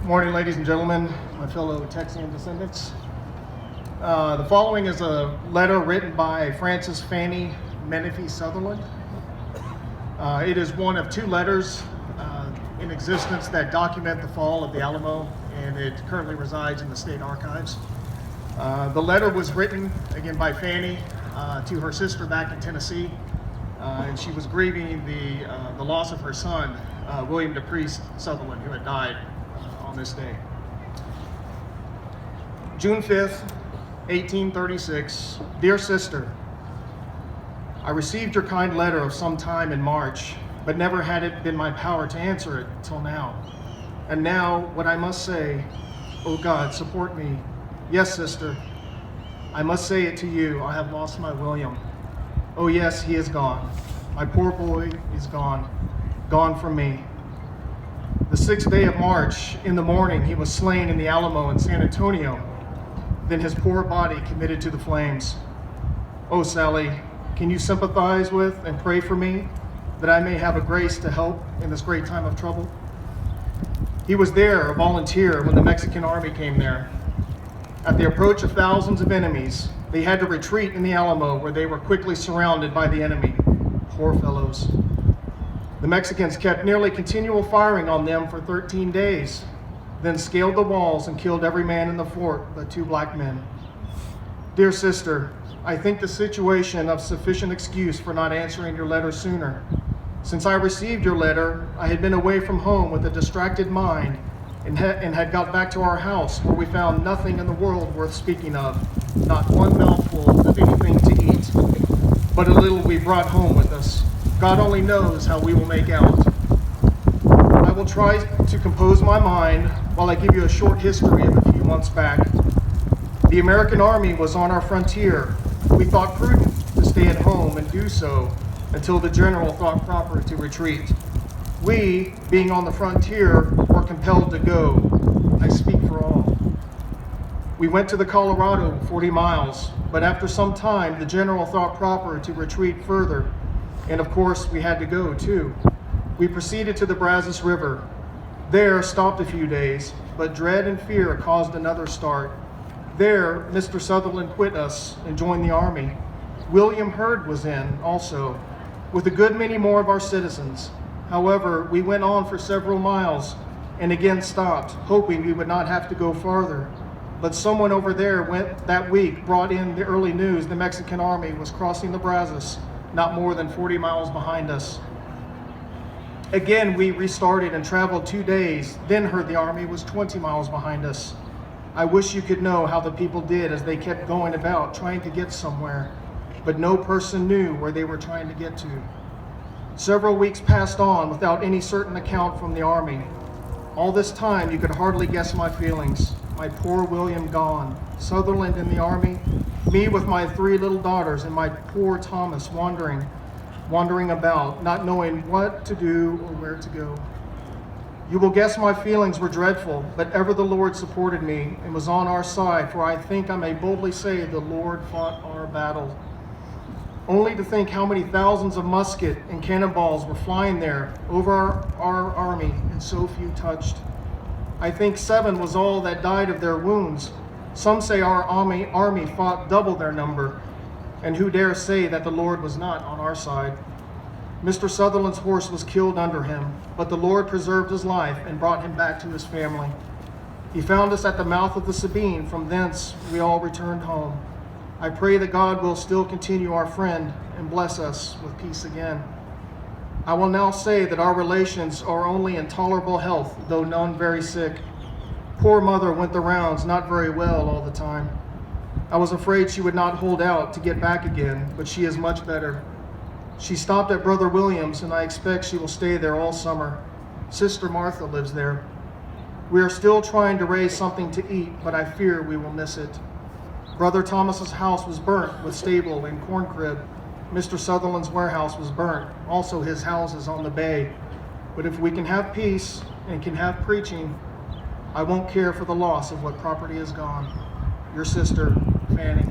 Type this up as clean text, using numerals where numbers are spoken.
Morning, ladies and gentlemen, my fellow Texian descendants. The following is a letter written by Francis Fannie Menefee Sutherland. It is one of two letters in existence that document the fall of the Alamo, and it currently resides in the state archives. The letter was written, again, by Fannie to her sister back in Tennessee, and she was grieving the loss of her son, William DePriest Sutherland, who had died on this day. June 5th, 1836. Dear sister, I received your kind letter of some time in March, but never had it been my power to answer it till now. And now, what I must say, oh God, support me. Yes, sister, I must say it to you, I have lost my William. Oh yes, he is gone. My poor boy is gone from me. The 6th day of March, in the morning, he was slain in the Alamo in San Antonio. Then his poor body committed to the flames. Oh, Sally, can you sympathize with and pray for me that I may have a grace to help in this great time of trouble? He was there, a volunteer, when the Mexican army came there. At the approach of thousands of enemies, they had to retreat in the Alamo, where they were quickly surrounded by the enemy. Poor fellows. The Mexicans kept nearly continual firing on them for 13 days, then scaled the walls and killed every man in the fort but 2 black men. Dear sister, I think the situation of sufficient excuse for not answering your letter sooner. Since I received your letter, I had been away from home with a distracted mind and had got back to our house, where we found nothing in the world worth speaking of, not one mouthful of anything to eat, but a little we brought home with us. God only knows how we will make out. I will try to compose my mind while I give you a short history of a few months back. The American army was on our frontier. We thought prudent to stay at home and do so until the general thought proper to retreat. We, being on the frontier, were compelled to go. I speak for all. We went to the Colorado, 40 miles, but after some time, the general thought proper to retreat further. And of course, we had to go too. We proceeded to the Brazos River. There, stopped a few days, but dread and fear caused another start. There, Mr. Sutherland quit us and joined the army. William Hurd was in also, with a good many more of our citizens. However, we went on for several miles and again stopped, hoping we would not have to go farther. But someone over there that week brought in the early news the Mexican army was crossing the Brazos, not more than 40 miles behind us. Again, we restarted and traveled 2 days, then heard the army was 20 miles behind us. I wish you could know how the people did as they kept going about trying to get somewhere, but no person knew where they were trying to get to. Several weeks passed on without any certain account from the army. All this time, you could hardly guess my feelings. My poor William gone, Sutherland in the army, me with my 3 little daughters, and my poor Thomas wandering about, not knowing what to do or where to go. You will guess my feelings were dreadful, but ever the Lord supported me and was on our side, for I think I may boldly say the Lord fought our battle. Only to think how many thousands of musket and cannonballs were flying there over our army, and so few touched. I think 7 was all that died of their wounds. Some say our army fought double their number, and who dare say that the Lord was not on our side? Mr. Sutherland's horse was killed under him, but the Lord preserved his life and brought him back to his family. He found us at the mouth of the Sabine. From thence we all returned home. I pray that God will still continue our friend and bless us with peace again. I will now say that our relations are only in tolerable health, though none very sick. Poor mother went the rounds, not very well all the time. I was afraid she would not hold out to get back again, but she is much better. She stopped at Brother William's, and I expect she will stay there all summer. Sister Martha lives there. We are still trying to raise something to eat, but I fear we will miss it. Brother Thomas's house was burnt with stable and corn crib. Mr. Sutherland's warehouse was burnt, also his houses on the bay. But if we can have peace and can have preaching, I won't care for the loss of what property is gone. Your sister, Fannie.